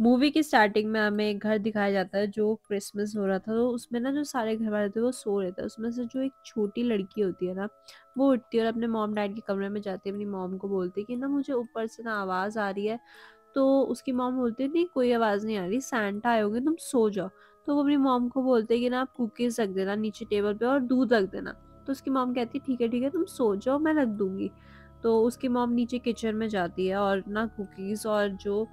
Movie की starting में हमें एक घर दिखाया जाता है जो क्रिसमस हो रहा था, तो उसमें ना जो सारे घर वाले थे वो सो रहे थे। उसमें से जो एक छोटी लड़की होती है ना, वो उठती है और अपने मॉम डैड के कमरे में जाती है, अपनी मॉम को बोलती है कि ना मुझे ऊपर से ना आवाज़ आ रही है। तो उसकी मॉम बोलती है नहीं कोई आवाज़ नहीं आ रही, सैंटा आए होंगे, तुम सो जाओ। तो वो अपनी मॉम को बोलते हैं कि ना आप कुकीज़ रख देना नीचे टेबल पे और दूध रख देना। तो उसकी मॉम कहती है ठीक है तुम सो जाओ, मैं रख दूंगी। तो उसकी मॉम नीचे किचन में जाती है और ना कुकीज़ और जो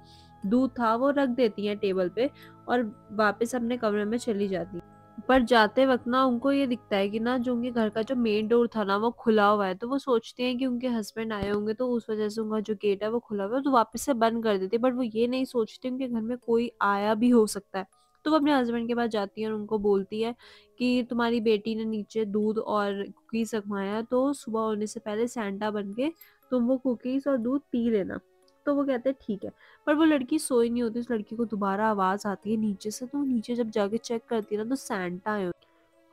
दूध था वो रख देती हैं टेबल पे और वापस अपने कमरे में चली जाती हैं। पर जाते वक़्त ना उनको ये दिखता है कि ना जो उनके घर का जो मेन डोर था ना वो खुला हुआ है, तो वो सोचते हैं कि उनके हस्बैंड आए होंगे तो उस वज़ह से उनका जो गेट है वो खुला हुआ है, तो वापस से बंद कर देती है। बट वो ये नहीं सोचते उनके घर में कोई आया भी हो सकता है। तो वो अपने हस्बैंड के पास जाती है और उनको बोलती है कि तुम्हारी बेटी ने नीचे दूध और कुकीज़ रखवाया है, तो सुबह होने से पहले सैंटा बन के तुम वो कुकीज़ और दूध पी लेना। तो वो कहते हैं ठीक है। पर वो लड़की सोई नहीं होती, उस लड़की को दोबारा आवाज़ आती है नीचे से, तो वो नीचे जब जाके चेक करती है ना तो सैंटा आए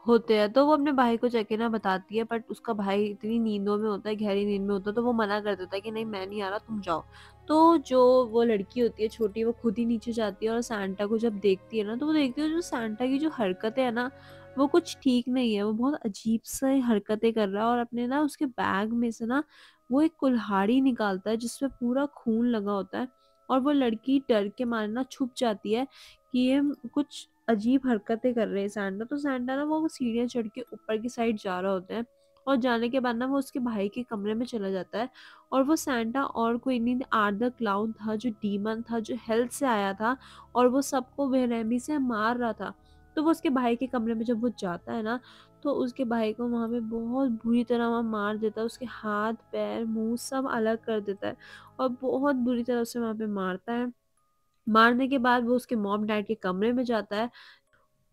होते हैं। तो वो अपने भाई को जाके ना बताती है, बट उसका भाई इतनी नींदों में होता है, गहरी नींद में होता है, तो वो मना कर देता है कि नहीं मैं नहीं आ रहा, तुम जाओ। तो जो वो लड़की होती है छोटी, वो खुद ही नीचे जाती है और सैंटा को जब देखती है ना तो वो देखती है जो सैंटा की जो हरकतें है ना वो कुछ ठीक नहीं है, वो बहुत अजीब सी हरकतें कर रहा है और अपने ना उसके बैग में से ना वो एक कुल्हाड़ी निकालता है जिसमें पूरा खून लगा होता है। और वो लड़की डर के मारे ना छुप जाती है कि ये कुछ अजीब हरकतें कर रहे हैं सैंटा। तो सैंटा ना वो सीढ़ियाँ चढ़ के ऊपर की साइड जा रहा होता है और जाने के बाद ना वो उसके भाई के कमरे में चला जाता है। और वो सैंटा और कोई नहीं, आर्दर क्लाउन था जो डीमन था, जो हेल्थ से आया था और वो सबको बेरहमी से मार रहा था। तो वो उसके भाई के कमरे में जब वो जाता है ना तो उसके भाई को वहाँ पे बहुत बुरी तरह वहाँ मार देता है, उसके हाथ पैर मुंह सब अलग कर देता है और बहुत बुरी तरह से वहाँ पे मारता है। मारने के बाद वो उसके मॉम डैड के कमरे में जाता है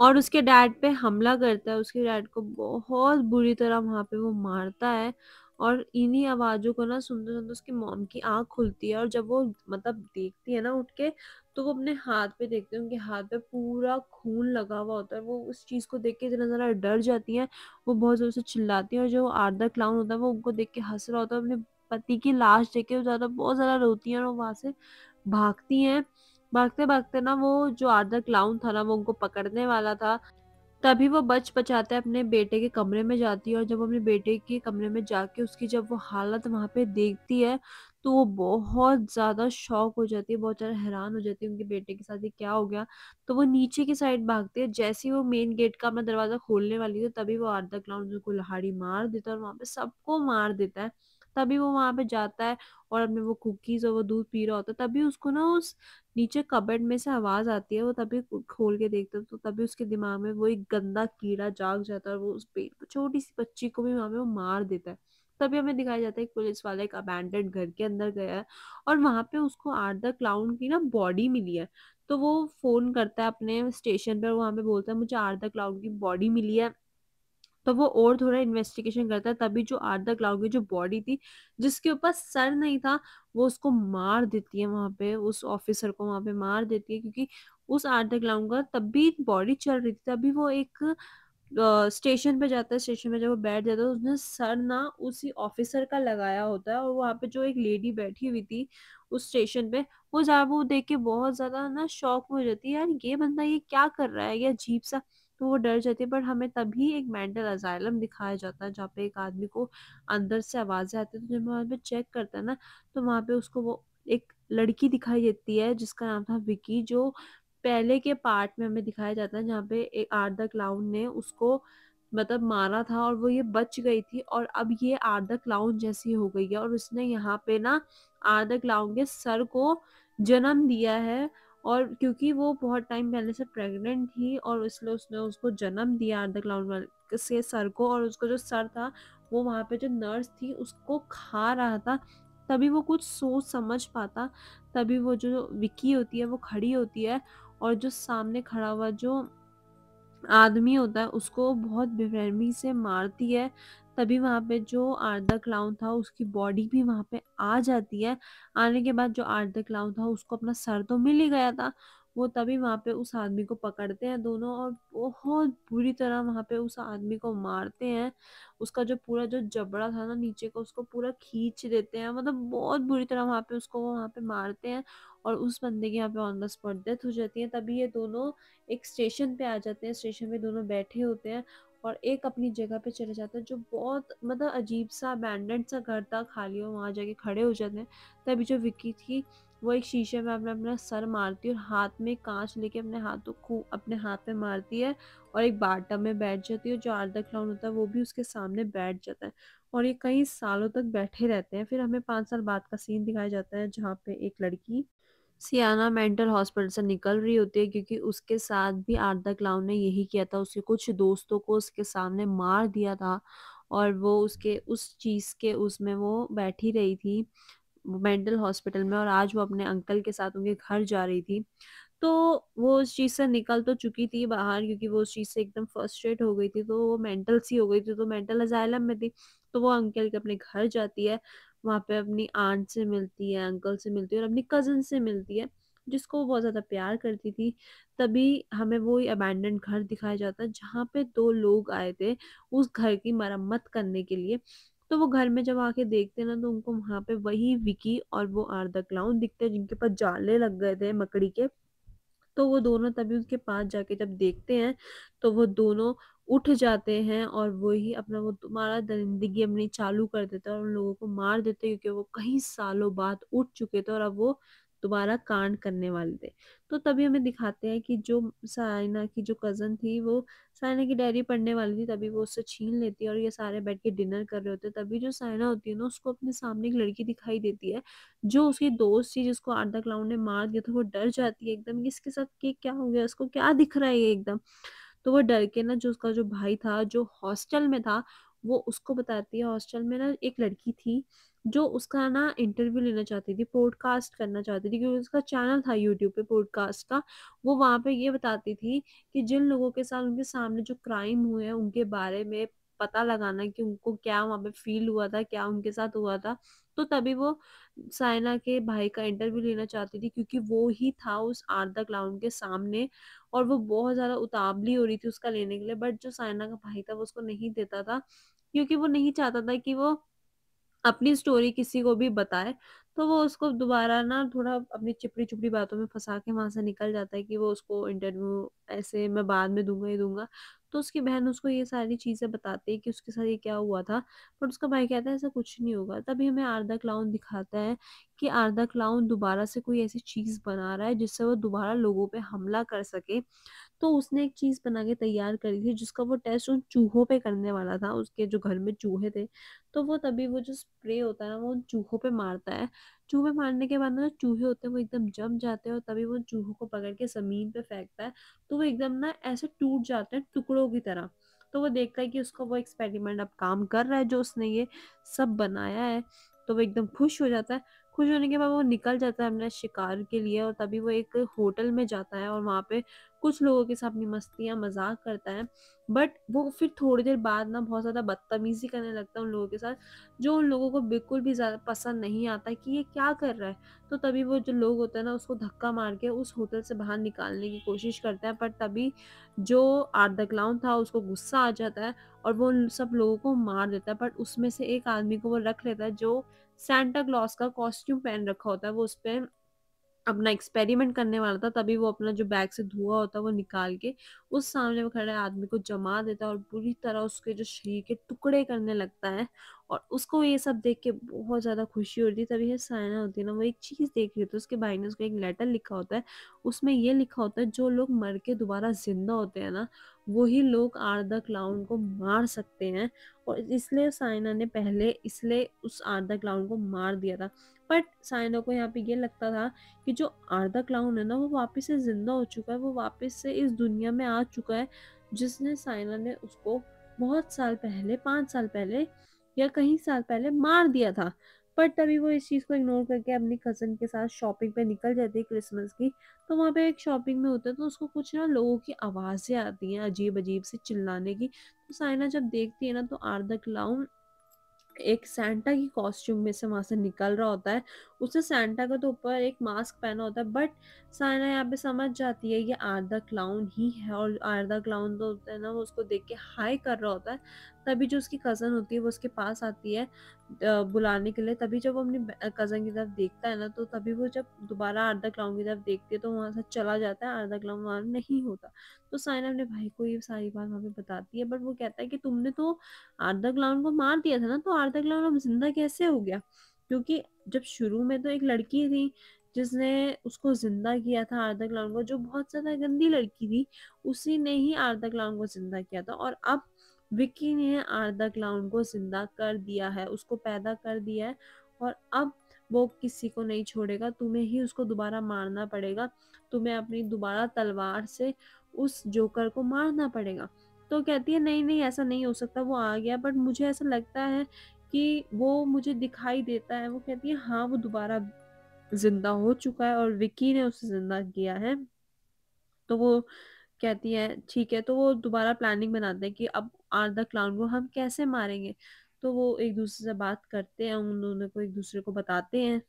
और उसके डैड पे हमला करता है, उसके डैड को बहुत बुरी तरह वहाँ पे वो मारता है। और इन्हीं आवाज़ों को ना सुनते-सुनते उसकी मॉम की आँख खुलती है और जब वो मतलब देखती है ना उठ के, तो वो अपने हाथ पे देखते हैं, उनके हाथ पे पूरा खून लगा हुआ होता है। वो उस चीज़ को देख के इतना ज़्यादा डर जाती हैं, वो बहुत ज़ोर से चिल्लाती हैं और जो आर्दर क्लाउन होता है वो उनको देख के हँस रहा होता है। अपने पति की लाश देख के वो बहुत ज़्यादा रोती हैं और वो वहाँ से भागती हैं। भागते-भागते ना वो जो आर्दर क्लाउन था ना वो उनको पकड़ने वाला था। तभी वो बच-बचाते अपने बेटे के कमरे में जाती है और जब वो अपने बेटे के कमरे में जाके उसकी जब वो हालत वहाँ पे देखती है, तो वो बहुत ज़्यादा शॉक हो जाती है, बहुत ज़्यादा हैरान हो जाती है उनके बेटे के साथ ये क्या हो गया? तो वो नीचे की साइड भागती है, जैसे ही वो मेन गेट का अपना दरवाज़ा खोलने वाली है, तभी वो आर्दर क्लाउन जो कुल्हाड़ी मार देता है और वहाँ पे सबको मार देता है। तभी वो वहाँ पे जाता है और अपने वो कुकीज़ और वो दूध पी रहा होता है, तभी उसको ना उस नीचे कबर्ड में से आवाज़ आती है, वो तभी खोल के देखता है तो तभी उसके दिमाग में वो एक गंदा कीड़ा जाग जाता है और वो उस छोटी-सी बच्ची को भी वहाँ पे वो मार देता है। तभी हमें दिखाया जाता है एक पुलिस वाला एक अबैंडन्ड घर के अंदर गया है और वहाँ पे उसको आर्दर क्लाउन की ना बॉडी मिली है। तो वो फ़ोन करता है अपने स्टेशन पे और वहाँ पे बोलता है मुझे आर्दर क्लाउन की बॉडी मिली है। तो वो और थोड़ा इन्वेस्टिगेशन करता है, तभी जो आर्दर क्लाउन की जो बॉडी थी जिसके ऊपर सर नहीं था वो उसको मार देती है, वहां पे उस ऑफिसर को वहां पे मार देती है क्योंकि उस आर्दर क्लाउन का तब भी बॉडी चल रही थी। तभी वो एक स्टेशन पे जाता है, स्टेशन पे जब वो बैठ जाता है तो उसने सर ना उसी ऑफिसर का लगाया होता है और वहाँ पे जो एक लेडी बैठी हुई थी उस स्टेशन पे, वो देख के बहुत ज्यादा ना शॉक हो जाती है, यार ये बंदा ये क्या कर रहा है, ये अजीब सा। तो वो डर जाती है, पर हमें तभी एक मेंटल असाइलम दिखाया जाता है जहाँ पे एक आदमी को अंदर से आवाजें आती है। तो जब वहाँ पे चेक करता है ना तो वहाँ पे उसको वो एक लड़की दिखाई देती है जिसका नाम था विकी, जो पहले के पार्ट में हमें दिखाया जाता है जहाँ पे एक आर्दर क्लाउन ने उसको मतलब मारा था और वो ये बच गई थी और अब ये आर्दर क्लाउन जैसी हो गई है और उसने यहाँ पे ना आर्दर क्लाउन के सर को जन्म दिया है। और क्योंकि वो बहुत टाइम पहले से प्रेग्नेंट थी और इसलिए उसने उसको जन्म दिया आर्दर क्लाउन से सर को, और उसका जो सर था वो वहाँ पे जो नर्स थी उसको खा रहा था। तभी वो कुछ सोच समझ पाता, तभी वो जो विकी होती है वो खड़ी होती है और जो सामने खड़ा हुआ जो आदमी होता है उसको बहुत बेरहमी से मारती है। तभी वहाँ पे जो आर्ट द क्लाउन था उसकी बॉडी भी वहाँ पे आ जाती है। आने के बाद जो आर्ट द क्लाउन था उसको अपना सर तो मिल ही गया था। वो तभी वहाँ पे उस आदमी को पकड़ते हैं दोनों और बहुत बुरी तरह वहाँ पे उस आदमी को मारते हैं। उसका जो पूरा जो जबड़ा था ना नीचे का उसको पूरा खींच देते हैं, मतलब बहुत बुरी तरह वहाँ पे उसको वो वहाँ पे मारते हैं और उस बंदे की यहाँ पे ऑन द स्पॉट डेथ हो जाती है। तभी ये दोनों एक स्टेशन पे आ जाते हैं, स्टेशन पे दोनों बैठे होते हैं और एक अपनी जगह पे चले जाते हैं जो बहुत मतलब अजीब सा अबैंडन्ड सा घर था, खाली हो, वहाँ जाके खड़े हो जाते हैं। तभी जो विक्की थी वो एक शीशे में अपना अपना सर मारती है और हाथ में कांच लेके अपने हाथों को अपने हाथ में मारती है और एक बाथटब में बैठ जाती है। जो आर्ट द क्लाउन होता है वो भी उसके सामने बैठ जाता है और ये कई सालों तक बैठे रहते हैं। फिर हमें 5 साल बाद का सीन दिखाया जाता है जहाँ पे एक लड़की सियाना मेंटल हॉस्पिटल से निकल रही होती है क्योंकि उसके साथ भी आर्ट द क्लाउन ने यही किया था। उसके कुछ दोस्तों को उसके सामने मार दिया था और वो उसके उस चीज़ के उसमें वो बैठी रही थी मेंटल हॉस्पिटल में और आज वो अपने अंकल के साथ उनके घर जा रही थी। तो वो उस चीज़ से निकल तो चुकी थी बाहर क्योंकि वो उस चीज़ से एकदम फ्रस्ट्रेट हो गई थी, तो वो मेंटल सी हो गई थी, तो मेंटल असाइलम में थी। तो वो अंकल के अपने घर जाती है, वहाँ पे अपनी आंट से मिलती है, अंकल से मिलती है और अपनी कज़न से मिलती है, जिसको वो बहुत ज़्यादा प्यार करती थी। तभी हमें वो अबैंडन्ड घर दिखाया जाता है जहाँ पे 2 लोग आए थे उस घर की मरम्मत करने के लिए। तो वो घर में जब आके देखते हैं ना तो उनको वहाँ पे वही विकी और वो आर द क्लाउन दिखते हैं जिनके पास जाले लग गए थे मकड़ी के। तो वो दोनों तभी उसके पास जाके जब देखते हैं तो वो दोनों उठ जाते हैं और वही अपना वो दोबारा दरिंदगी अपनी चालू कर देता है और उन लोगों को मार देते हैं क्योंकि वो कई सालों बाद उठ चुके थे और अब वो दोबारा कांड करने वाले थे। तो तभी हमें दिखाते हैं कि जो साइना की जो कज़न थी वो साइना की डायरी पढ़ने वाली थी, तभी वो उससे छीन लेती है और ये सारे बैठ के डिनर कर रहे होते हैं। तभी जो साइना होती है ना उसको अपने सामने एक लड़की दिखाई देती है जो उसकी दोस्त थी जिसको आर्ट द क्लाउन ने मार दिया था। वो डर जाती है एकदम, इसके साथ ये क्या हो गया, इसको क्या दिख रहा है ये एकदम। तो वो डर के ना जो उसका जो भाई था जो हॉस्टल में था वो उसको बताती है हॉस्टल में ना एक लड़की थी जो उसका ना इंटरव्यू लेना चाहती थी, पॉडकास्ट करना चाहती थी क्योंकि उसका चैनल था यूट्यूब पे पॉडकास्ट का। वो वहाँ पे ये बताती थी कि जिन लोगों के साथ उनके सामने जो क्राइम हुए हैं उनके बारे में पता लगाना कि उनको क्या वहाँ पे फील हुआ था, क्या उनके साथ हुआ था। तो तभी वो साइना के भाई का इंटरव्यू लेना चाहती थी क्योंकि वो ही था उस आर्ट द क्लाउन के सामने और वो बहुत ज़्यादा उतावली हो रही थी उसका लेने के लिए, बट जो साइना का भाई था वो उसको नहीं देता था क्योंकि वो नहीं चाहता था कि वो अपनी स्टोरी किसी को भी बताए। तो वो उसको दोबारा ना थोड़ा अपनी चिपड़ी-चुपड़ी बातों में फँसा के वहाँ से निकल जाता है कि वो उसको इंटरव्यू ऐसे मैं बाद में दूँगा ही दूँगा। तो उसकी बहन उसको ये सारी चीज़ें बताती है कि उसके साथ ये क्या हुआ था, बट उसका भाई कहता है ऐसा कुछ नहीं होगा। तभी हमें आर द क्लाउन दिखाता है कि आर द क्लाउन दोबारा से कोई ऐसी चीज़ बना रहा है जिससे वो दोबारा लोगों पे हमला कर सके। तो उसने एक चीज़ बना के तैयार करी थी जिसका वो टेस्ट उन चूहों पे करने वाला था, उसके जो घर में चूहे थे। तो वो तभी वो जो स्प्रे होता है ना वो उन चूहों पे मारता है। चूहे मारने के बाद ना जो चूहे होते हैं वो एकदम जम जाते हैं और तभी वो उन चूहों को पकड़ के ज़मीन पे फेंकता है। तो वो एकदम ना ऐसे टूट जाते हैं टुकड़ों की तरह। तो वो देखता है कि उसका वो एक्सपेरिमेंट अब काम कर रहा है जो उसने ये सब बनाया है। तो वो एकदम खुश हो जाता है। खुश होने के बाद वो निकल जाता है अपने शिकार के लिए और तभी वो एक होटल में जाता है और वहाँ पे कुछ लोगों के साथ अपनी मस्तियाँ मज़ाक करता है। बट वो फिर थोड़ी देर बाद ना बहुत ज़्यादा बदतमीज़ी करने लगता है उन लोगों के साथ, जो उन लोगों को बिल्कुल भी ज़्यादा पसंद नहीं आता कि ये क्या कर रहा है। तो तभी वो जो लोग होते हैं ना उसको धक्का मार के उस होटल से बाहर निकालने की कोशिश करते हैं, पर तभी जो आर्ट द क्लाउन था उसको गुस्सा आ जाता है और वो उन सब लोगों को मार देता है। बट उसमें से एक आदमी को वो रख लेता है जो सांता क्लॉस का कॉस्ट्यूम पहन रखा होता है, वो उसपे अपना एक्सपेरिमेंट करने वाला था। तभी वो अपना जो बैग से धुआँ होता है वो निकाल के उस सामने में खड़े आदमी को जमा देता है और बुरी तरह उसके जो शरीर के टुकड़े करने लगता है और उसको ये सब देख के बहुत ज़्यादा खुशी होती है। तभी ये साइना होती है ना वो एक चीज़ देख रही होती है, उसके भाई ने उसको एक लेटर लिखा होता है, उसमें ये लिखा होता है जो लोग मर के दोबारा जिंदा होते हैं ना वही लोग आर द क्लाउन को मार सकते हैं। और इसलिए साइना ने पहले इसलिए उस आर द क्लाउन को मार दिया था। बट साइना को यहाँ पे ये लगता था कि जो आर्दा क्लाउन है ना वो वापस से ज़िंदा हो चुका है, वो वापस से इस दुनिया में आ चुका है, जिसने साइना ने उसको बहुत साल पहले 5 साल पहले या कहीं साल पहले मार दिया था। पर तभी वो इस चीज़ को इग्नोर करके अपनी कज़न के साथ शॉपिंग पे निकल जाती है क्रिसमस की। तो वहाँ पे एक शॉपिंग में होता है तो उसको कुछ ना लोगों की आवाज़ें आती हैं अजीब-अजीब सी चिल्लाने की। तो साइना जब देखती है ना तो आर्दर क्लाउन एक सैंटा की कॉस्ट्यूम में से वहाँ से निकल रहा होता है। उसने सैंटा का तो ऊपर एक मास्क पहना होता है, बट साइना यहाँ पे समझ जाती है ये आर्दर क्लाउन ही है, और आर्दर क्लाउन तो होता है ना, वो उसको देख के हाय कर रहा होता है। तभी जो उसकी कज़न होती है वो उसके पास आती है बुलाने के लिए। तभी जब वो अपनी कज़न की तरफ देखता है ना, तो तभी वो जब दोबारा आर्दर क्लाउन की तरफ देखती है तो वहाँ से चला जाता है, आर्दर क्लाउन वहाँ नहीं होता। तो साइना अपने भाई को ये सारी बात वहाँ पे बताती है, बट वो कहता है कि तुमने तो आर्दर क्लाउन को मार दिया था ना, तो आर्दर क्लाउन अब जिंदा कैसे हो गया? क्योंकि जब शुरू में तो एक लड़की थी जिसने उसको जिंदा किया था आर्दर क्लाउन को, जो बहुत ज्यादा गंदी लड़की थी, उसी ने ही आर्दर क्लाउन को जिंदा किया था। और अब विक्की ने आर्दर क्लाउन को जिंदा कर दिया है, उसको पैदा कर दिया है, और अब वो किसी को नहीं छोड़ेगा, तुम्हें ही उसको दोबारा मारना पड़ेगा, तुम्हें अपनी दोबारा तलवार से उस जोकर को मारना पड़ेगा। तो कहती है नहीं नहीं ऐसा नहीं हो सकता, वो आ गया, बट मुझे ऐसा लगता है कि वो मुझे दिखाई देता है। वो कहती है हाँ वो दोबारा जिंदा हो चुका है और विक्की ने उसे जिंदा किया है। तो वो कहती है ठीक है, तो वो दोबारा प्लानिंग बनाते हैं कि अब आर्दर क्लाउन को हम कैसे मारेंगे। तो वो एक दूसरे से बात करते हैं, उन दोनों को एक दूसरे को बताते हैं।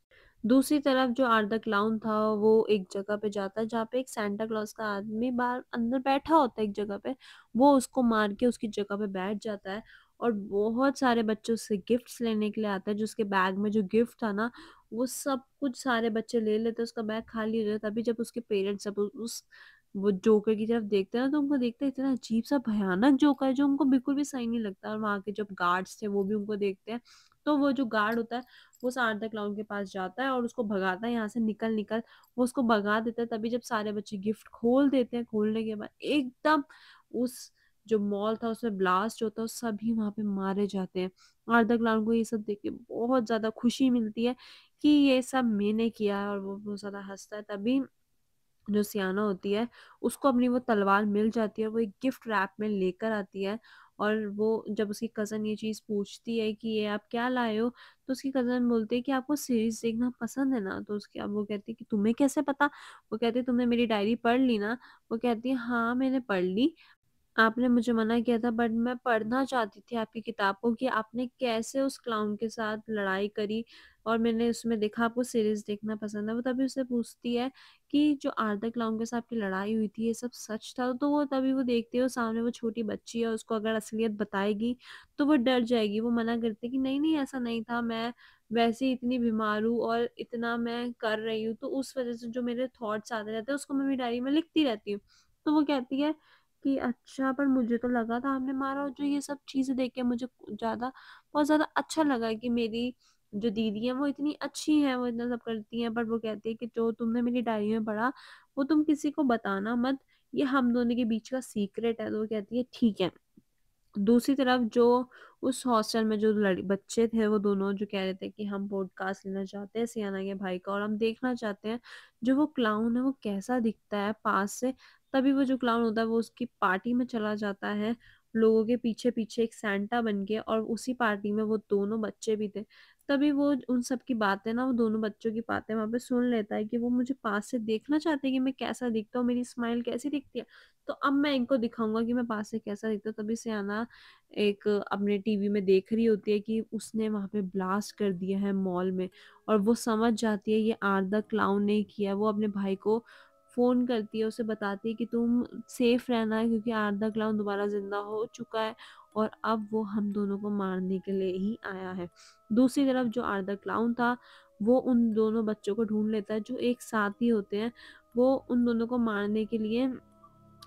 दूसरी तरफ जो आर्दर क्लाउन था वो एक जगह पे जाता है जहाँ पे एक सांता क्लॉज का आदमी बाहर अंदर बैठा होता है एक जगह पे। वो उसको मार के उसकी जगह पे बैठ जाता है, और बहुत सारे बच्चे उससे गिफ्ट्स लेने के लिए आते हैं। जो उसके बैग में जो गिफ्ट था ना, वो सब कुछ सारे बच्चे ले लेते हैं, उसका बैग खाली हो जाता है। तभी जब उसके पेरेंट्स सब उस वो जोकर की तरफ देखते हैं ना, तो उनको देखते हैं इतना अजीब सा भयानक जोकर है जो उनको बिल्कुल भी सही नहीं लगता। और वहाँ के जब गार्ड्स थे वो भी उनको देखते हैं, तो वो जो गार्ड होता है वो सांता क्लाउन के पास जाता है और उसको भगाता है यहाँ से, निकल निकल। वो उसको भगा देता है। तभी जब सारे बच्चे गिफ्ट खोल देते हैं, खोलने के बाद एकदम उस जो मॉल था उसमें ब्लास्ट होता है, सभी वहां पे मारे जाते हैं। आर्दर क्लाउन को ये सब देख के बहुत ज्यादा खुशी मिलती है कि ये सब मैंने किया है, और वो बहुत ज्यादा हंसता है। तभी जो सियाना होती है उसको अपनी वो तलवार मिल जाती है, वो एक गिफ्ट रैप में लेकर आती है। और वो जब उसकी कज़न ये चीज़ पूछती है कि ये आप क्या लाए हो, तो उसकी कज़न बोलती है कि आपको सीरीज देखना पसंद है ना। तो उसकी अब वो कहती है कि तुम्हें कैसे पता? वो कहती है तुमने मेरी डायरी पढ़ ली ना? वो कहती है हाँ मैंने पढ़ ली, आपने मुझे मना किया था, बट मैं पढ़ना चाहती थी आपकी किताब को कि आपने कैसे उस क्लाउन के साथ लड़ाई करी, और मैंने उसमें देखा आपको सीरीज देखना पसंद है। वो तभी उससे पूछती है कि जो आर्दर क्लाउन के साथ आपकी लड़ाई हुई थी ये सब सच था? तो वो तभी वो देखती है, वो सामने वो छोटी बच्ची है, उसको अगर असलियत बताएगी तो वो डर जाएगी। वो मना करती है कि नहीं नहीं ऐसा नहीं था, मैं वैसे ही इतनी बीमार हूँ और इतना मैं कर रही हूँ, तो उस वजह से जो मेरे थॉट्स आते रहते हैं उसको मैं मेरी डायरी में लिखती रहती हूँ। तो वो कहती है कि अच्छा, पर मुझे तो लगा था हमने मारा, और जो ये सब चीज़ें देख के मुझे बहुत ज़्यादा अच्छा लगा कि मेरी जो दीदी है वो इतनी अच्छी है, वो इतना सब करती हैं। बट वो कहती है कि जो तुमने मेरी डायरी में पढ़ा वो तुम किसी को बताना मत, ये हम दोनों के बीच का सीक्रेट है। तो वो कहती है ठीक है। दूसरी तरफ जो उस हॉस्टल में जो बच्चे थे वो दोनों जो कह रहे थे कि हम पॉडकास्ट लेना चाहते हैं सियाना के भाई का, और हम देखना चाहते हैं जो वो क्लाउन है वो कैसा दिखता है पास से। तभी वो जो क्लाउन होता है वो उसकी पार्टी में चला जाता है लोगों के पीछे पीछे एक सैंटा बन के, और उसी पार्टी में वो दोनों बच्चे भी थे। तभी वो उन सब की बातें ना, वो दोनों बच्चों की बातें वहां पे सुन लेता है कि वो मुझे पास से देखना चाहते हैं कि मैं कैसा दिखता हूँ, मेरी स्माइल कैसी दिखती है, तो अब मैं इनको दिखाऊंगा कि मैं पास से कैसा दिखता हूँ। तभी सियाना एक अपने टीवी में देख रही होती है कि उसने वहां पे ब्लास्ट कर दिया है मॉल में, और वो समझ जाती है ये आर्दर क्लाउन ने किया। वो अपने भाई को फोन करती है, उसे बताती है कि तुम सेफ रहना है क्योंकि आर्दर क्लाउन दोबारा जिंदा हो चुका है, और अब वो हम दोनों को मारने के लिए ही आया है। दूसरी तरफ जो आर्दर क्लाउन था वो उन दोनों बच्चों को ढूंढ लेता है जो एक साथ ही होते हैं। वो उन दोनों को मारने के लिए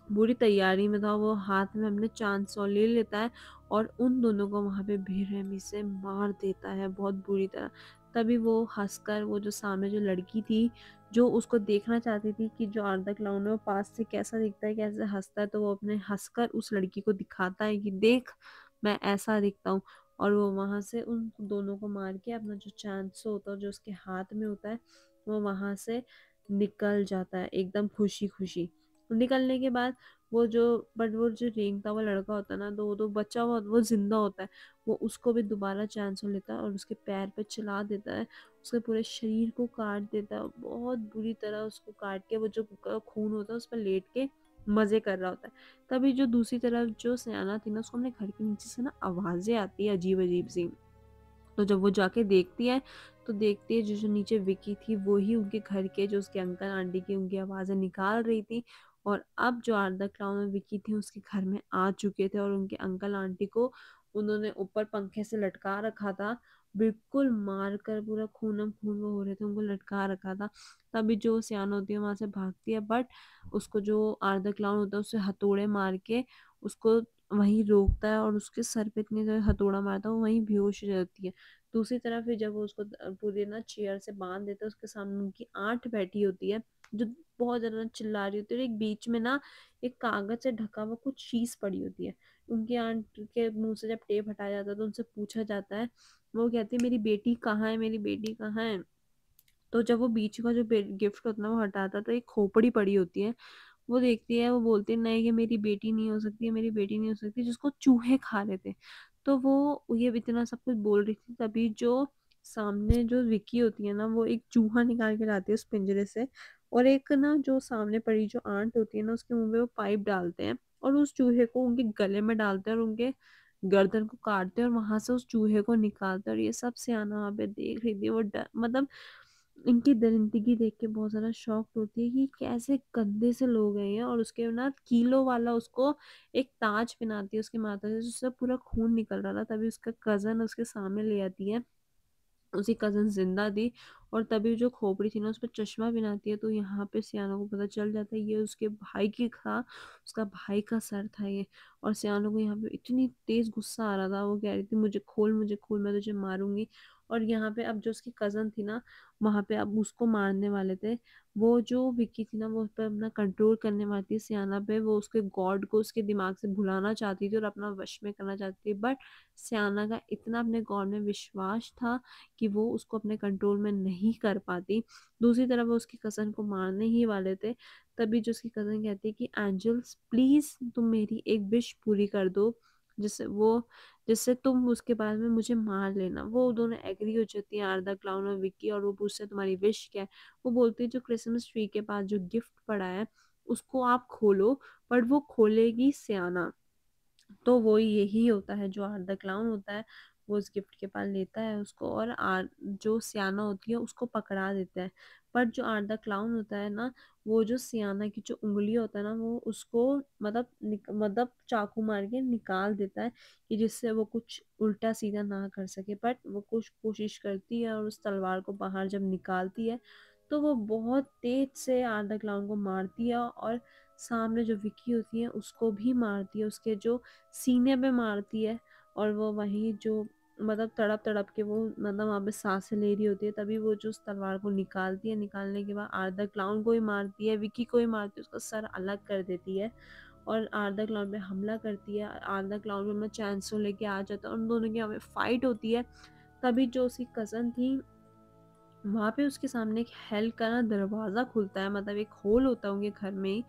पूरी तैयारी में था, वो हाथ में अपने चांदसो ले लेता है और उन दोनों को वहां पे बेरहमी से मार देता है बहुत बुरी तरह। तभी वो हंसकर, वो जो सामने जो लड़की थी जो उसको देखना चाहती थी कि जो आर्दर क्लाउन है वो पास से कैसा दिखता है, कैसे हंसता है, तो वो अपने हंसकर उस लड़की को दिखाता है कि देख मैं ऐसा दिखता हूँ। और वो वहां से उन दोनों को मार के अपना जो चांदसो होता है जो उसके हाथ में होता है वो वहां से निकल जाता है एकदम खुशी खुशी। निकलने के बाद वो जो बट वो जो रेंगता हुआ लड़का होता है ना, तो वो तो बचा हुआ वो जिंदा होता है। वो उसको भी दोबारा चांस हो लेता है और उसके पैर पे चला देता है, उसके पूरे शरीर को काट देता है बहुत बुरी तरह। उसको काट के वो जो खून होता है उस पर लेट के मज़े कर रहा होता है। तभी जो दूसरी तरफ जो सयाना थी ना, उसको अपने घर के नीचे से ना आवाज़ें आती हैं अजीब-अजीब सी। तो जब वो जाके देखती है, तो देखती है जो नीचे विक्की थी वो ही उनके घर के जो उसके अंकल आंटी की उनकी आवाज़ें निकाल रही थी। और अब जो आरदा क्लाउन और विक्की थी उसके घर में आ चुके थे और उनके अंकल आंटी को उन्होंने ऊपर पंखे से लटका रखा था। बिल्कुल मार कर पूरा खूनम-खून वो हो रहे थे, उनको लटका रखा था। तभी जो सियान होती है वहाँ से भागती है, बट उसको जो आरदा क्लाउन होता है उसे हथौड़े मार के उसको वहीं रोकता है और उसके सर पे इतनी ज़ोर हथौड़ा मारता है, वो वहीं बेहोश हो जाती है। दूसरी तरफ फिर जब वो उसको पूरी ना चेयर से बांध देते हैं, उसके सामने उनकी आंट बैठी होती है, जो बहुत ज़्यादा चिल्ला रही होती है और एक बीच में ना एक कागज़ से ढका हुआ कुछ चीज़ पड़ी होती है। उनकी आंट के मुँह से जब टेप हटाया जाता है तो उनसे पूछा जाता है, वो कहती है, "मेरी बेटी कहाँ है? मेरी बेटी कहाँ है?" तो जब वो बीच का जो गिफ्ट होता है ना वो हटाता है, तो एक खोपड़ी पड़ी होती है। वो देखती है, वो बोलती है, नहीं ये मेरी बेटी नहीं हो सकती, ये मेरी बेटी नहीं हो सकती, जिसको चूहे खा रहे थे। तो वो ये इतना सब कुछ बोल रही थी, तभी जो सामने जो विक्की होती है ना, वो एक चूहा निकाल के लाती है उस पिंजरे से। और एक ना जो सामने पड़ी जो आंट होती है ना, उसके मुंह में वो पाइप डालते हैं और उस चूहे को उनके गले में डालते हैं और उनके गर्दन को काटते हैं और वहां से उस चूहे को निकालते हैं। और ये सब सियाना वहां पे देख रही थी, वो डर मतलब इनकी दरिंदगी देख के बहुत ज़्यादा शॉक्ड होती है कि कैसे गंदे से लोग हैं ये। और उसके ना कीलो वाला उसको एक ताज पहनाती है उसकी माता से, जिससे पूरा खून निकल रहा था। तभी उसका कज़न उसके सामने ले आती है, उसकी कज़न ज़िंदा थी। और तभी जो खोपड़ी थी ना उस पे चश्मा पहनाती है, तो यहाँ पे सियाना को पता चल जाता है ये उसके भाई की था, उसका भाई का सर था ये। और सियाना को यहाँ पे इतनी तेज़ गुस्सा आ रहा था, वो कह रही थी, मुझे खोल, मैं तुझे मारूंगी। और यहाँ पे अब जो उसकी कज़न थी ना, वहाँ पे अब उसको मारने वाले थे। वो जो विक्की थी ना, वो उस पर अपना कंट्रोल करने वाली थी सियाना पे, वो उसके गॉड को उसके दिमाग से भुलाना चाहती थी और अपना वश में करना चाहती थी। बट सियाना का इतना अपने गॉड में विश्वास था कि वो उसको अपने कंट्रोल में नहीं कर पाती। दूसरी तरफ वो उसकी कज़न को मारने ही वाले थे, तभी जो उसकी कज़न कहती है कि एंजल्स प्लीज़ तुम मेरी एक विश पूरी कर दो, जिससे वो जिससे तुम उसके बाद में मुझे मार लेना। वो दोनों एग्री हो जाती हैं, आरदा क्लाउन और विक्की, और वो पूछते हैं तुम्हारी विश क्या है? वो बोलती है जो क्रिसमस ट्री के पास जो गिफ्ट पड़ा है उसको आप खोलो, बट वो खोलेगी सियाना। तो वो यही होता है, जो आर द क्लाउन होता है वो उस गिफ्ट के पास लेता है उसको, और आर जो सियाना होती है उसको पकड़ा देता है। बट जो आर द क्लाउन होता है ना, वो जो सियाना की जो उंगली होता है ना, वो उसको मतलब चाकू मार के निकाल देता है, कि जिससे वो कुछ उल्टा सीधा ना कर सके। बट वो कुछ कोशिश करती है और उस तलवार को बाहर जब निकालती है, तो वो बहुत तेज से आर द क्लाउन को मारती है और सामने जो विकी होती है उसको भी मारती है, उसके जो सीने पे मारती है। और वो वहीं जो मतलब तड़प तड़प के वो मतलब वहाँ पे सांसें ले रही होती है, तभी वो जो उस तलवार को निकालती है, निकालने के बाद आर्दर क्लाउन को ही मारती है, विकी को ही मारती है, उसका सर अलग कर देती है और आर्दर क्लाउन पे हमला करती है। आर्दर क्लाउन भी अपना चैंसो लेके आ जाता है और उन दोनों की हमें फाइट होती है। तभी जो उसकी कज़न थी, वहाँ पे उसके सामने एक हेल का ना दरवाज़ा खुलता है, मतलब एक होल होता है उनके घर में ही।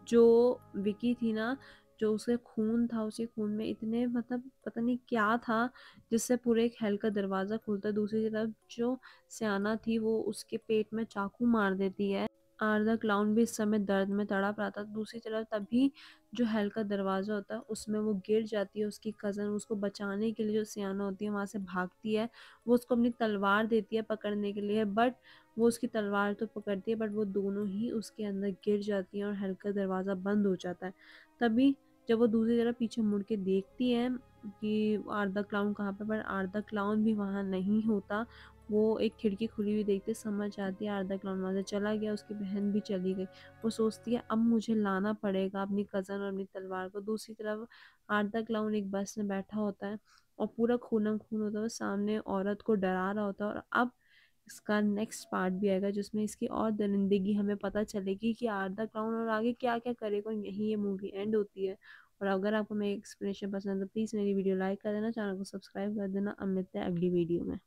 जो विकी थी ना, जो उसके खून था, उसके खून में इतने मतलब पता नहीं क्या था, जिससे पूरे एक हेल का दरवाज़ा खुलता है। दूसरी तरफ जो सियाना थी वो उसके पेट में चाकू मार देती है। आर्धा क्लाउन भी इस समय दर्द में तड़प रहा था। दूसरी तरफ तभी जो हेल का दरवाज़ा होता है उसमें वो गिर जाती है, उसकी कज़न उसको बचाने के लिए जो सियाना होती है वहाँ से भागती है। वो उसको अपनी तलवार देती है पकड़ने के लिए, बट वो उसकी तलवार तो पकड़ती है, बट वो दोनों ही उसके अंदर गिर जाती हैं और हेल का दरवाज़ा बंद हो जाता है। तभी जब वो दूसरी तरफ पीछे मुड़ के देखती है कि आर्दा क्लाउन कहाँ पे, पर आर्दा क्लाउन भी वहाँ नहीं होता। वो एक खिड़की खुली हुई देखते समझ आती है आर्दा क्लाउन वहाँ से चला गया, उसकी बहन भी चली गई। वो सोचती है अब मुझे लाना पड़ेगा अपनी कज़न और अपनी तलवार को। दूसरी तरफ आर्दा क्लाउन एक बस में बैठा होता है और पूरा खूनम खून होता है, सामने औरत को डरा रहा होता है। और अब इसका नेक्स्ट पार्ट भी आएगा जिसमें इसकी और दरिंदगी हमें पता चलेगी कि आर्दा क्लाउन और आगे क्या क्या करेगा, और यहीं ये मूवी एंड होती है। और अगर आपको मेरी एक्सप्लेनेशन पसंद है तो प्लीज़ मेरी वीडियो लाइक कर देना, चैनल को सब्सक्राइब कर देना। अब मिलते हैं अगली वीडियो में।